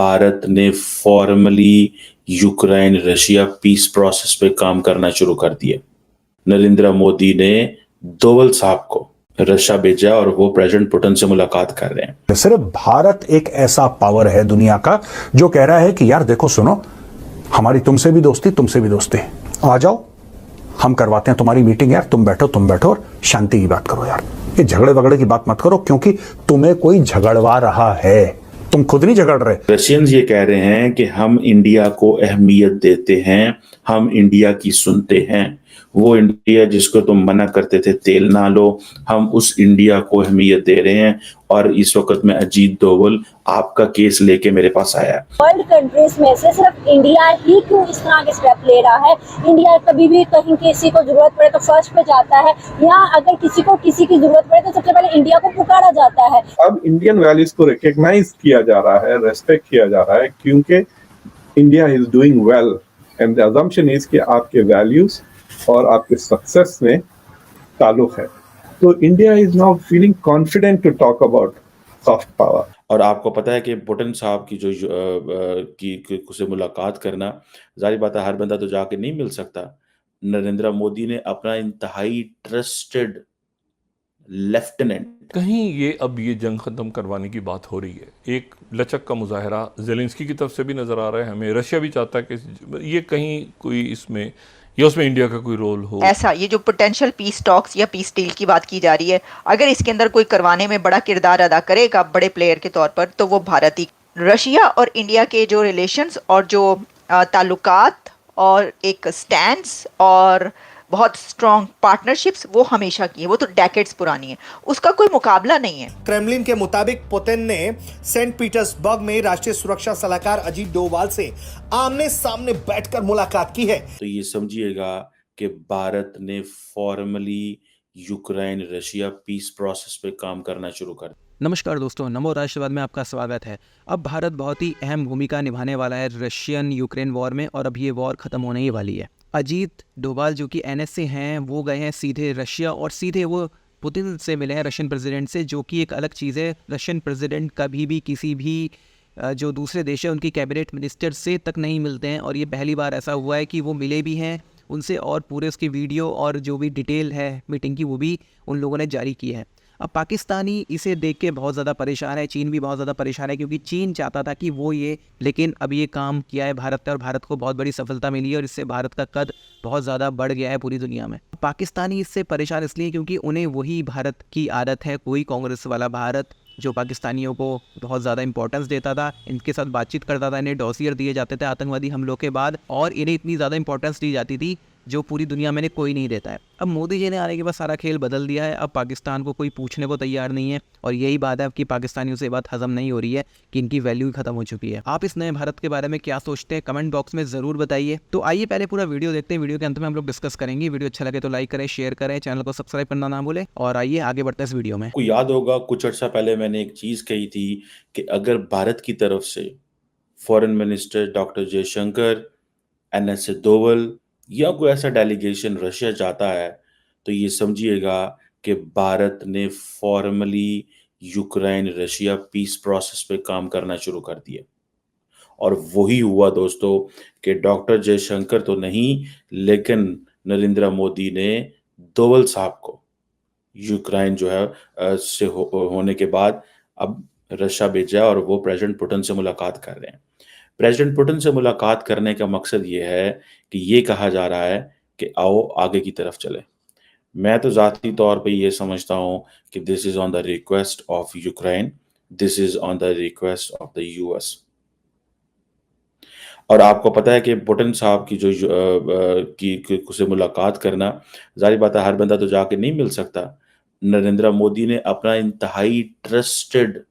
भारत ने formally Ukraine Russia peace process पे काम करना शुरू कर दिया। नरेंद्र मोदी ने दोवल साहब को रशिया भेजा और वो प्रेसिडेंट पुतिन से मुलाकात कर रहे हैं। सिर्फ भारत एक ऐसा पावर है दुनिया का जो कह रहा है कि यार देखो सुनो, हमारी तुमसे भी दोस्ती, आ जाओ, हम करवाते हैं तुम्हारी मीटिंग यार, तुम बैठो और शांति की बात करो यार, ये झगड़े वगड़े की बात मत करो, क्योंकि तुम्हें कोई झगड़वा रहा है, तुम खुद नहीं झगड़ रहे। रशियंस ये कह रहे हैं कि हम इंडिया को अहमियत देते हैं, हम इंडिया की सुनते हैं। वो इंडिया जिसको तुम मना करते थे तेल ना लो, हम उस इंडिया को अहमियत दे रहे हैं। और इस वक्त में अजीत डोवल आपका केस लेके मेरे पास आया है। वर्ल्ड कंट्रीज में से सिर्फ इंडिया ही क्यों इस तरह के स्टेप ले रहा है? इंडिया कभी भी कहीं किसी को जरूरत पड़े तो फर्स्ट पे जाता है, या अगर किसी को किसी की जरूरत पड़े तो सबसे पहले इंडिया को पुकारा जाता है। अब इंडियन वैल्यूज को रिकॉग्नाइज किया जा रहा है, रेस्पेक्ट किया जा रहा है, क्योंकि India is doing well and the assumption is कि आपके वैल्यूज और आपके सक्सेस में ताल्लुक है। तो India is now feeling confident to talk about soft power. और आपको पता है कि पुतिन साहब की जो से मुलाकात करना, जाहिर बात है हर बंदा तो जाके नहीं मिल सकता। नरेंद्र मोदी ने अपना इंतहाई ट्रस्टेड लेफ्टिनेंट, कहीं ये जंग खत्म करवाने की बात हो रही है। एक लचक का मुजाहरा ज़ेलेंस्की की तरफ से भी नजर आ रहा है हमें। रशिया भी चाहता है कि ये कहीं कोई इसमें या उसमें इंडिया का कोई रोल हो। ऐसा ये जो पोटेंशियल पीस टॉक्स या पीस डील की बात की जा रही है, अगर इसके अंदर कोई करवाने में बड़ा किरदार अदा करेगा बड़े प्लेयर के तौर पर, तो वो भारत ही। रशिया और इंडिया के जो रिलेशंस और जो ताल्लुकात और एक स्टैंड्स और बहुत स्ट्रॉन्ग पार्टनरशिप्स वो हमेशा की है, वो तो डेकेड्स पुरानी है, उसका कोई मुकाबला नहीं है। क्रेमलिन के मुताबिक पुतिन ने सेंट पीटर्सबर्ग में राष्ट्रीय सुरक्षा सलाहकार अजीत डोभाल से आमने सामने बैठकर मुलाकात की है। तो ये समझिएगा कि भारत ने formally Ukraine Russia peace process पे काम करना शुरू कर। नमस्कार दोस्तों, नमो राष्ट्रवाद में आपका स्वागत है। अब भारत बहुत ही अहम भूमिका निभाने वाला है रशियन यूक्रेन वॉर में, और अब ये वॉर ख़त्म होने ही वाली है। अजीत डोभाल जो कि एनएस से हैं, वो गए हैं सीधे रशिया और सीधे वो पुतिन से मिले हैं, रशियन प्रेसिडेंट से, जो कि एक अलग चीज़ है। रशियन प्रेसिडेंट कभी भी किसी भी जो दूसरे देश है उनकी कैबिनेट मिनिस्टर से तक नहीं मिलते हैं, और ये पहली बार ऐसा हुआ है कि वो मिले भी हैं उनसे, और पूरे उसकी वीडियो और जो भी डिटेल है मीटिंग की वो भी उन लोगों ने जारी की है। अब पाकिस्तानी इसे देख के बहुत ज़्यादा परेशान है, चीन भी बहुत ज़्यादा परेशान है, क्योंकि चीन चाहता था कि वो ये, लेकिन अब ये काम किया है भारत ने और भारत को बहुत बड़ी सफलता मिली है, और इससे भारत का कद बहुत ज़्यादा बढ़ गया है पूरी दुनिया में। पाकिस्तानी इससे परेशान इसलिए क्योंकि उन्हें वही भारत की आदत है, कोई कांग्रेस वाला भारत जो पाकिस्तानियों को बहुत ज़्यादा इंपॉर्टेंस देता था, इनके साथ बातचीत करता था, इन्हें डॉसियर दिए जाते थे आतंकवादी हमलों के बाद, और इन्हें इतनी ज़्यादा इंपॉर्टेंस दी जाती थी जो पूरी दुनिया में कोई नहीं देता है। अब मोदी जी ने आने के बाद सारा खेल बदल दिया है। अब पाकिस्तान को कोई पूछने को तैयार नहीं है, और यही बात है कि पाकिस्तानियों से बात हजम नहीं हो रही है कि इनकी वैल्यू ही खत्म हो चुकी है। आप इस नए भारत के बारे में क्या सोचते हैं, कमेंट बॉक्स में ज़रूर बताइए। तो आइए पहले पूरा वीडियो देखते हैं, वीडियो के अंत में हम लोग डिस्कस करेंगे। वीडियो अच्छा लगे तो लाइक करें, शेयर करें, चैनल को सब्सक्राइब करना ना भूलें, और आइए आगे बढ़ते हैं इस वीडियो में। आपको याद होगा कुछ अर्सा पहले मैंने एक चीज़ कही थी कि अगर भारत की तरफ से foreign minister doctor Jaishankar, NS Doval या कोई ऐसा डेलीगेशन रशिया जाता है, तो ये समझिएगा कि भारत ने formally Ukraine Russia peace process पे काम करना शुरू कर दिया। और वही हुआ दोस्तों कि डॉक्टर जयशंकर तो नहीं, लेकिन नरेंद्र मोदी ने डोवल साहब को यूक्रेन जो है होने के बाद अब रशिया भेजा, और वो प्रेसिडेंट पुतिन से मुलाकात कर रहे हैं। प्रेसिडेंट पुतिन से मुलाकात करने का मकसद ये है कि ये कहा जा रहा है कि आओ आगे की तरफ चले। मैं तो ज़ाती तौर पे ये समझता हूँ कि this is on the request of Ukraine, this is on the request of the US. और आपको पता है कि पुतिन साहब की से मुलाकात करना, जाहिर बात है हर बंदा तो जाके नहीं मिल सकता। नरेंद्र मोदी ने अपना इंतहाई ट्रस्टेड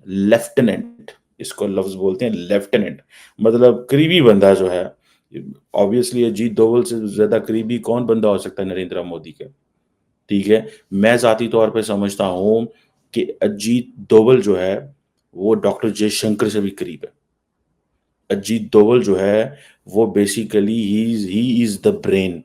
लेफ्टिनेंट, इसको लफ्ज बोलते हैं लेफ्टिनेंट, मतलब करीबी बंदा जो है, ऑब्वियसली अजीत डोवल से ज्यादा करीबी कौन बंदा हो सकता है नरेंद्र मोदी के। ठीक है, मैं जाती तौर पे समझता हूं कि अजीत डोवल जो है वो डॉक्टर जयशंकर से भी करीब है। अजीत डोवल जो है वो basically he is the brain,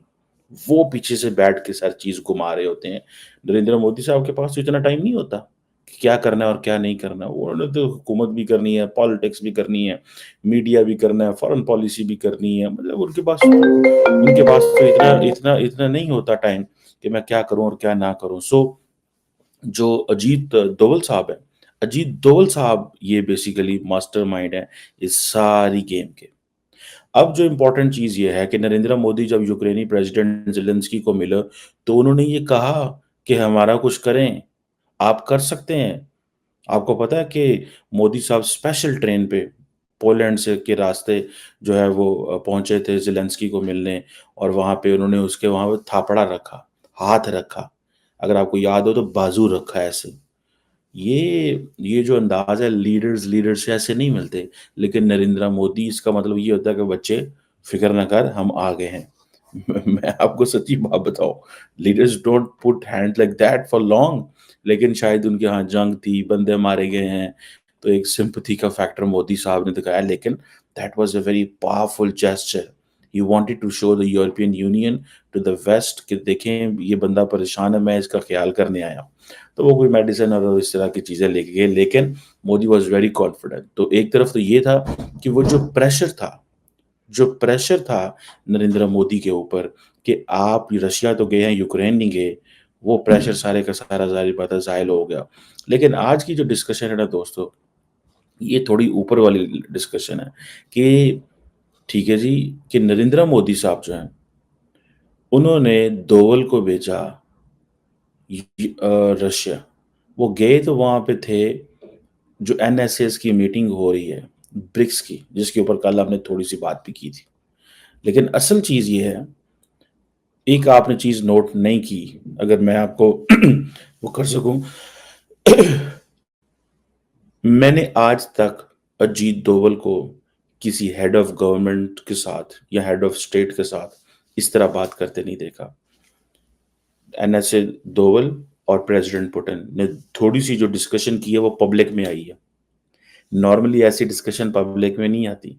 वो पीछे से बैठ के हर चीज घुमा रहे होते हैं। नरेंद्र मोदी साहब के पास तो इतना टाइम नहीं होता, कि क्या करना है और क्या नहीं करना है। उन्होंने तो हुकूमत भी करनी है, पॉलिटिक्स भी करनी है, मीडिया भी करना है, फॉरेन पॉलिसी भी करनी है। मतलब उनके पास तो इतना इतना इतना नहीं होता टाइम कि मैं क्या करूँ और क्या ना करूँ। सो जो अजीत दोवल साहब हैं, अजीत दोवल साहब ये बेसिकली मास्टरमाइंड है इस सारी गेम के। अब जो इम्पोर्टेंट चीज़ ये है कि नरेंद्र मोदी जब यूक्रेनी प्रेसिडेंट ज़ेलेंस्की को मिले, तो उन्होंने ये कहा कि हमारा कुछ करें, आप कर सकते हैं। आपको पता है कि मोदी साहब स्पेशल ट्रेन पे पोलैंड से के रास्ते जो है वो पहुँचे थे ज़ेलेंस्की को मिलने, और वहाँ पे उन्होंने उसके वहाँ पे थापड़ा रखा, हाथ रखा। अगर आपको याद हो तो बाजू रखा ऐसे। ये जो अंदाज़ है, लीडर्स से ऐसे नहीं मिलते। लेकिन नरेंद्र मोदी, इसका मतलब ये होता है कि बच्चे फ़िक्र ना कर, हम आ गए हैं। मैं आपको सच्ची बात बताऊँ, leaders don't put hand like that for long. लेकिन शायद उनके यहाँ जंग थी, बंदे मारे गए हैं, तो एक सिंपैथी का फैक्टर मोदी साहब ने दिखाया। लेकिन that was a very powerful gesture. He wanted to show the European Union to the West कि देखें ये बंदा परेशान है, मैं इसका ख्याल करने आया हूँ। तो वो कोई मेडिसिन और इस तरह की चीज़ें लेके गए, लेकिन मोदी वाज़ वेरी कॉन्फिडेंट। तो एक तरफ तो ये था कि वो जो प्रेशर था नरेंद्र मोदी के ऊपर कि आप रशिया तो गए हैं, यूक्रेन नहीं गए, वो प्रेशर सारे का सारा ज़ाहिर बात है ज़ाइल हो गया। लेकिन आज की जो डिस्कशन है ना दोस्तों, ये थोड़ी ऊपर वाली डिस्कशन है कि ठीक है जी, कि नरेंद्र मोदी साहब जो हैं, उन्होंने दोवल को भेजा रशिया। वो गए तो वहाँ पे थे, जो एनएसएस की मीटिंग हो रही है, ब्रिक्स की, जिसके ऊपर कल हमने थोड़ी-सी बात भी की थी। लेकिन असल चीज़ ये है, एक आपने चीज़ नोट नहीं की, अगर मैं आपको वो कर सकूँ। मैंने आज तक अजीत दोवल को किसी हेड ऑफ गवर्नमेंट के साथ या हेड ऑफ स्टेट के साथ इस तरह बात करते नहीं देखा। एनएसए दोवल और प्रेसिडेंट पुतिन ने थोड़ी-सी जो डिस्कशन की है वो पब्लिक में आई है। नॉर्मली ऐसी डिस्कशन पब्लिक में नहीं आती।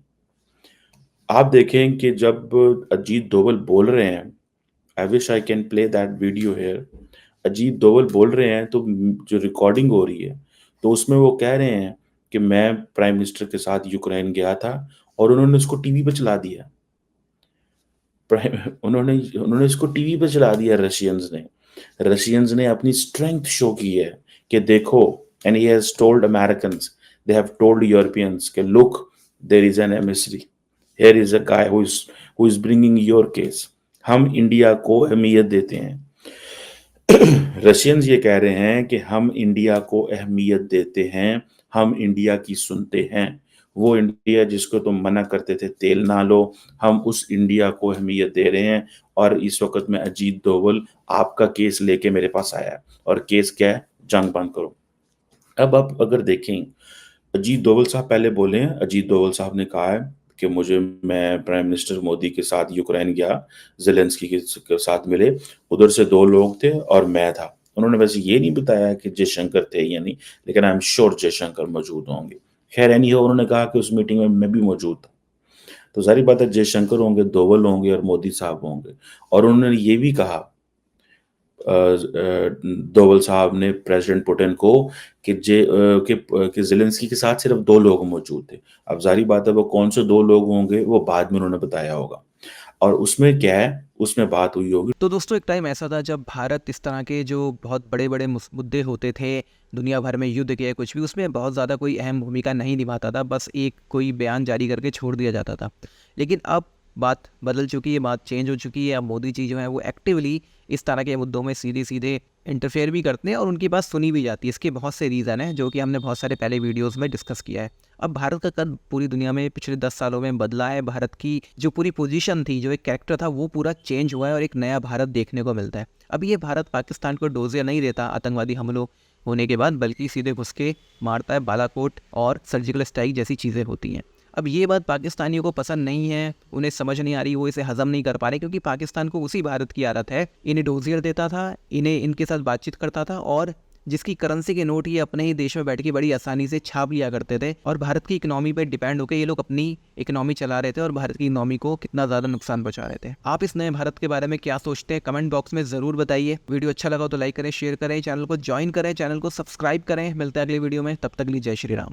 आप देखें कि जब अजीत दोवल बोल रहे हैं, I wish I can play that video here. Ajit Doval बोल रहे हैं तो जो रिकॉर्डिंग हो रही है, तो उसमें वो कह रहे हैं कि मैं प्राइम मिनिस्टर के साथ यूक्रेन गया था, और उन्होंने उसको टीवी पे चला दिया। प्राइम उन्होंने उन्होंने इसको टीवी पे चला दिया रशियंस ने अपनी स्ट्रेंथ शो की है कि देखो, and he has told Americans, they have told Europeans कि look, there is an emissary, here is a guy who is bringing your case. हम इंडिया को अहमियत देते हैं। रशियंस ये कह रहे हैं कि हम इंडिया को अहमियत देते हैं, हम इंडिया की सुनते हैं। वो इंडिया जिसको तुम मना करते थे तेल ना लो, हम उस इंडिया को अहमियत दे रहे हैं। और इस वक्त में अजीत दोवल आपका केस लेके मेरे पास आया है, और केस क्या है? जंग बंद करो। अब आप अगर देखें, अजीत दोवल साहब पहले बोले हैं, अजीत दोवल साहब ने कहा है कि मैं प्राइम मिनिस्टर मोदी के साथ यूक्रेन गया, ज़ेलेंस्की के साथ मिले, उधर से 2 लोग थे और मैं था। उन्होंने वैसे ये नहीं बताया कि जयशंकर थे या नहीं, लेकिन आई एम श्योर जयशंकर मौजूद होंगे। खैर एनी हो, उन्होंने कहा कि उस मीटिंग में मैं भी मौजूद था। तो ज़ाहिर बात है जयशंकर होंगे, दोवल होंगे और मोदी साहब होंगे। और उन्होंने ये भी कहा दोवल साहब ने प्रेसिडेंट पुतिन को कि ज़ेलेंस्की के साथ सिर्फ 2 लोग मौजूद थे। अब ज़ाहिर बात है वो कौन से 2 लोग होंगे वो बाद में उन्होंने बताया होगा, और उसमें क्या है, उसमें बात हुई होगी। तो दोस्तों एक टाइम ऐसा था जब भारत इस तरह के जो बहुत बड़े बड़े मुद्दे होते थे, दुनिया भर में युद्ध के कुछ भी, उसमें बहुत ज़्यादा कोई अहम भूमिका नहीं निभाता था, बस एक कोई बयान जारी करके छोड़ दिया जाता था। लेकिन अब बात बदल चुकी है, बात चेंज हो चुकी है। अब मोदी जी जो है वो एक्टिवली इस तरह के मुद्दों में सीधे सीधे इंटरफेयर भी करते हैं और उनकी बात सुनी भी जाती है। इसके बहुत से रीज़न हैं जो कि हमने बहुत सारे पहले वीडियोज़ में डिस्कस किया है। अब भारत का कद पूरी दुनिया में पिछले 10 सालों में बदला है। भारत की जो पूरी पोजीशन थी, जो एक कैरेक्टर था, वो पूरा चेंज हुआ है और एक नया भारत देखने को मिलता है। अब ये भारत पाकिस्तान को डोजिया नहीं देता आतंकवादी हमलों होने के बाद, बल्कि सीधे घुस के मारता है। बालाकोट और सर्जिकल स्ट्राइक जैसी चीज़ें होती हैं। अब ये बात पाकिस्तानियों को पसंद नहीं है, उन्हें समझ नहीं आ रही, वो इसे हजम नहीं कर पा रहे, क्योंकि पाकिस्तान को उसी भारत की आदत है। इन्हें डोजियर देता था, इन्हें इनके साथ बातचीत करता था, और जिसकी करेंसी के नोट ये अपने ही देश में बैठ के बड़ी आसानी से छाप लिया करते थे और भारत की इकोनॉमी पे डिपेंड होकर ये लोग अपनी इकोनॉमी चला रहे थे और भारत की इकोनॉमी को कितना ज़्यादा नुकसान पहुंचा रहे थे। आप इस नए भारत के बारे में क्या सोचते हैं कमेंट बॉक्स में ज़रूर बताइए। वीडियो अच्छा लगा तो लाइक करें, शेयर करें, चैनल को ज्वाइन करें, चैनल को सब्सक्राइब करें। मिलते हैं अगली वीडियो में, तब तक के लिए जय श्री राम।